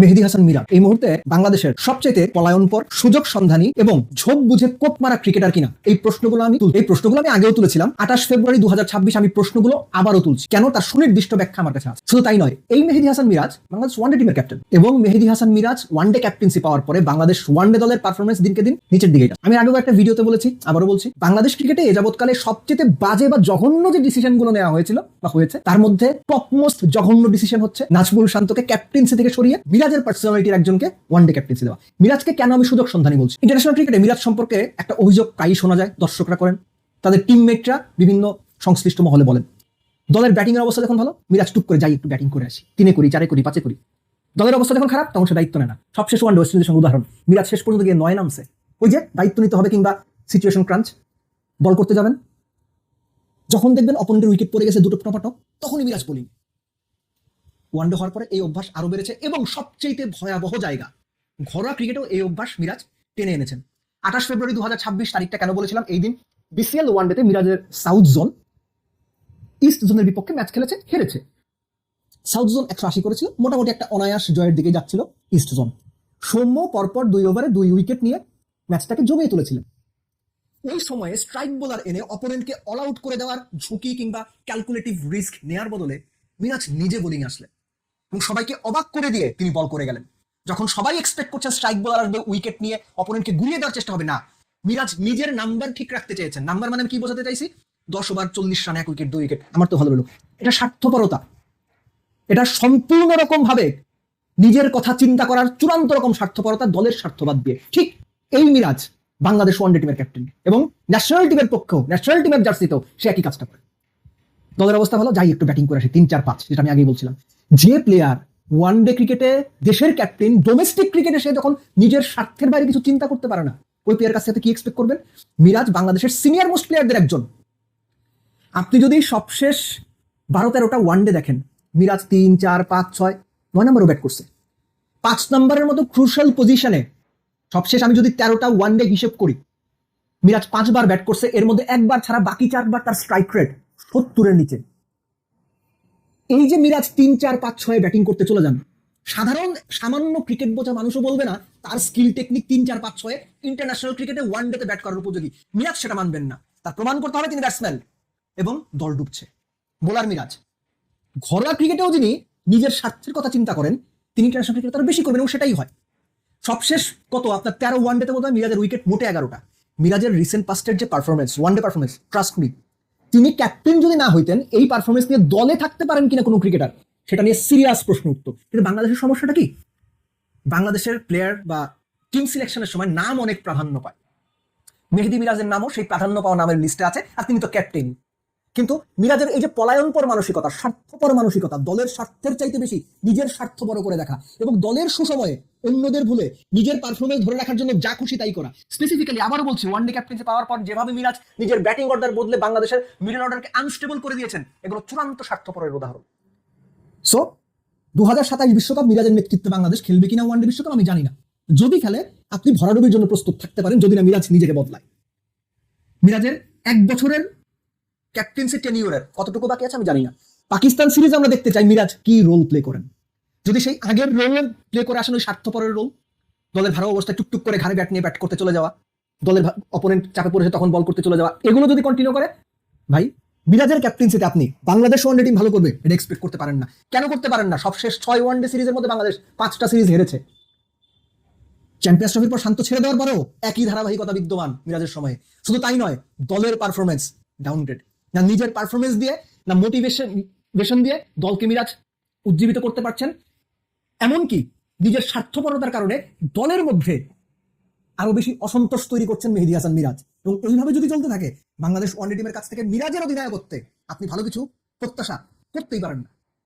মেহেদী হাসান মিরাজ এই মুহূর্তে বাংলাদেশের সবচেয়ে পলায়নপর, সুযোগ সন্ধানী এবং ঝোপ বুঝে কোপ মারা ক্রিকেটার কিনা এই প্রশ্নগুলো আমি আগেও তুলেছিলাম। 28 ফেব্রুয়ারি 2026 আমি প্রশ্নগুলো আবারও তুলছি, কেন তার সুনির্দিষ্ট ব্যাখ্যা আমার কাছে আছে। শুধু তাই নয়, এই মেহেদী হাসান মিরাজ বাংলাদেশ ওয়ানডে টিমের ক্যাপ্টেন এবং মেহেদী হাসান মিরাজ ওয়ানডে ক্যাপ্টেন্সি পাওয়ার পরে বাংলাদেশ ওয়ানডে দলের পারফরমেন্স দিনকে দিন নিচের দিকে। আমি আগেও একটা ভিডিওতে বলেছি, আবারও বলছি, বাংলাদেশ ক্রিকেটে এ যাবৎকালে সবচেয়ে বাজে বা জঘন্য যে ডিসিশনগুলো নেওয়া হয়েছিল বা হয়েছে তার মধ্যে টপমোস্ট জঘন্য ডিসিশন হচ্ছে নাজমুল শান্তকে ক্যাপ্টেন্সি থেকে সরিয়ে মিরাজের পার্সোনালিটির একজনকে ওয়ানডে ক্যাপ্টেন্সি দেওয়া। মিরাজকে কেন আমি সুযোগ সন্ধানী বলছি? ইন্টারন্যাশনাল ক্রিকেটে মিরাজ সম্পর্কে একটা অভিযোগ প্রায়ই শোনা যায়, দর্শকরা করেন, তাদের টিমমেটরা বিভিন্ন সংশ্লিষ্ট মহলে বলেন। দলের ব্যাটিং এর অবস্থা যখন ভালো, মিরাজ টুক করে যাই একটু ব্যাটিং করে আসি, 3 করি 4 করি 5 করি। দলের অবস্থা যখন খারাপ তখন সে দায়িত্ব নেয় না। সবশেষ ওয়ানডে ওয়েস্ট ইন্ডিজের সঙ্গে উদাহরণ, মিরাজ শেষ পর্যন্ত গিয়ে 9 নামছে, ওই যে দায়িত্ব নিতে হবে কিংবা সিচুয়েশন ক্রাঞ্চ, বল করতে যাবেন, যখন দেখবেন অপোনেন্টের উইকেট পড়ে গেছে দুটো টপাটপ, তখনই মিরাজ বোলিং। ওয়ানডে হওয়ার পরে এই অভ্যাস আরো বেড়েছে এবং সবচেয়ে ভয়াবহ জায়গা ঘরোয়া ক্রিকেটেও এই অভ্যাস মিরাজ টেনে এনেছেন। 28 ফেব্রুয়ারি 2026 তারিখটা কেন বলেছিলাম? এই দিন বিসিএল ওয়ানডেতে মিরাজের সাউথ জোন ইস্ট জোনের বিপক্ষে ম্যাচ খেলেছে, হেরেছে। সাউথ জোন 180 করেছিল, মোটামুটি একটা অনায়াস জয়ের দিকে যাচ্ছিল ইস্ট জোন। সৌম্য পরপর 2 ওভারে 2 উইকেট নিয়ে ম্যাচটাকে জমিয়ে তুলেছিলেন। ওই সময়ে স্ট্রাইক বোলার এনে অপোনেন্টকে অল আউট করে দেওয়ার ঝুঁকি কিংবা ক্যালকুলেটিভ রিস্ক নেওয়ার বদলে মিরাজ নিজে বোলিং আসলেন এবং সবাইকে অবাক করে দিয়ে তিনি বল করে গেলেন। যখন সবাই এক্সপেক্ট করছেন স্ট্রাইক বোলার আসবে, উইকেট নিয়ে অপোনেন্টকে গুলিয়ে দেওয়ার চেষ্টা হবে, না, মিরাজ নিজের নাম্বার ঠিক রাখতে চেয়েছেন। নাম্বার মানে কি বোঝাতে চাইছি? 10 ওভার 40 রান, 1 উইকেট 2 উইকেট, আমার তো ভালো হলো। এটা স্বার্থপরতা, এটা সম্পূর্ণ রকম ভাবে নিজের কথা চিন্তা করার চূড়ান্ত রকম স্বার্থপরতা, দলের স্বার্থবাদ দিয়ে। ঠিক এই মিরাজ বাংলাদেশ ওয়ানডে টিমের ক্যাপ্টেন এবং ন্যাশনাল টিমের পক্ষেও, ন্যাশনাল টিমের জার্সিতেও সে একই কাজটা করে। দলের অবস্থা ভালো, যাই একটু ব্যাটিং করে আসি, 3, 4, 5, যেটা আমি আগেই বলছিলাম। যে প্লেয়ার ওয়ানডে ক্রিকেটে দেশের ক্যাপ্টেন, ডোমেস্টিক ক্রিকেটে সে যখন নিজের স্বার্থের বাইরে কিছু চিন্তা করতে পারে না, ওই প্লেয়ার কাছ থেকে কি এক্সপেক্ট করবেন? মিরাজ বাংলাদেশের সিনিয়র মোস্ট প্লেয়ারদের একজন। আপনি যদি সবশেষ 12-13টা ওয়ানডে দেখেন, মিরাজ 3, 4, 5, 6, 9 নম্বরও ব্যাট করছে। 5 নম্বরের মতো ক্রুশাল পজিশনে সবশেষ আমি যদি 13টা ওয়ানডে হিসেব করি, মিরাজ 5 বার ব্যাট করছে, এর মধ্যে 1 বার ছাড়া বাকি 4 বার তার স্ট্রাইক রেট 70-এর নিচে। এই যে মিরাজ 3, 4, 5, 6 ব্যাটিং করতে চলে যান, সাধারণ সামান্য ক্রিকেট বোঝা মানুষও বলবে না তার স্কিল টেকনিক 3, 4, 5, 6 ইন্টারন্যাশনাল ক্রিকেটে ওয়ানডেতে ব্যাট করার উপযোগী। মিরাজ সেটা মানবেন না, তার প্রমাণ করতে হবে তিনি ব্যাটসম্যান এবং দল ডুবছে। বোলার মিরাজ ঘরোয়া ক্রিকেটেও যিনি নিজের স্বার্থের কথা চিন্তা করেন, তিনি ইন্টারন্যাশনাল ক্রিকেট তারা বেশি করবেন এবং সেটাই হয়। সবশেষ কত আপনার 13 ওয়ানডেতে বোধ হয় মিরাজের উইকেট মোটে 11টা। মিরাজের রিসেন্ট পাস্টের যে performance, one day performance, trust me, তিনি ক্যাপ্টেন যদি না হইতেন এই পারফরমেন্স নিয়ে দলে থাকতে পারেন কিনা কোনো ক্রিকেটার, সেটা নিয়ে সিরিয়াস প্রশ্ন উঠতো। কিন্তু বাংলাদেশের সমস্যাটা কি? বাংলাদেশের প্লেয়ার বা টিম সিলেকশনের সময় নাম অনেক প্রাধান্য পায়। মেহেদী মিরাজের নামও সেই প্রাধান্য পাওয়া নামের লিস্টে আছে, আর তিনি তো ক্যাপ্টেন। কিন্তু মিরাজের এই যে পলায়নপর মানসিকতা, স্বার্থপর মানসিকতা, দলের স্বার্থের চাইতে বেশি নিজের স্বার্থ বড় করে দেখা এবং দলের সুসময়ে অন্যদের ভুলে নিজের পারফরমেন্স ধরে রাখার জন্য যা খুশি তাই করা। স্পেসিফিক্যালি আবারও বলছি, ওয়ানডে ক্যাপ্টেন্সি পাওয়ার পর যেভাবে মিরাজ নিজের ব্যাটিং অর্ডার বদলে বাংলাদেশের মিডল অর্ডারকে আনস্টেবল করে দিয়েছেন, এগুলো চূড়ান্ত স্বার্থপরের উদাহরণ। সো 2027 বিশ্বকাপ মিরাজের নেতৃত্বে বাংলাদেশ খেলবে কিনা ওয়ানডে বিশ্বকাপ আমি জানি না। যদি খেলে আপনি ভরাডুবির জন্য প্রস্তুত থাকতে পারেন, যদি না মিরাজ নিজেকে বদলায়। মিরাজের 1 বছরের ক্যাপ্টেন্সি টেনিউরের কতটুকু বাকি আছে আমি জানি না। পাকিস্তান সিরিজ আমরা দেখতে চাই মিরাজ কি রোল প্লে করেন। যদি সেই আগের রোল প্লে করে আসেন, ওই স্বার্থপরের রোল, দলের ভালো অবস্থায় টুকটুক করে ঘাড়ে ব্যাট নিয়ে ব্যাট করতে চলে যাওয়া, দলের অপোনেন্ট চাপে পড়েছে তখন বল করতে চলে যাওয়া, এগুলো যদি কন্টিনিউ করে, ভাই মিরাজের ক্যাপ্টেন্সিতে আপনি বাংলাদেশ ওয়ানডে টিম ভালো করবে এটা এক্সপেক্ট করতে পারেন না। কেন করতে পারেন না? সবশেষ 6 ওয়ানডে সিরিজের মধ্যে বাংলাদেশ 5টা সিরিজ হেরেছে। চ্যাম্পিয়ন্স ট্রফির পর শান্ত ছেড়ে দেওয়ার পরেও একই ধারাবাহিকতা বিদ্যমান মিরাজের সময়ে। শুধু তাই নয়, দলের পারফরমেন্স ডাউনগ্রেড। না নিজের পারফরমেন্স দিয়ে, না মোটিভেশন দিয়ে দলকে মিরাজ উজ্জীবিত করতে পারছেন, এমনকি নিজের স্বার্থপরতার কারণে দলের মধ্যে আরো বেশি অসন্তোষ তৈরি করছেন মেহেদী হাসান মিরাজ। এবং এইভাবে যদি চলতে থাকে, বাংলাদেশ ওয়ানডে টিমের কাছ থেকে মিরাজের অধিনায়কত্বে আপনি ভালো কিছু প্রত্যাশা করতেই পারেন না।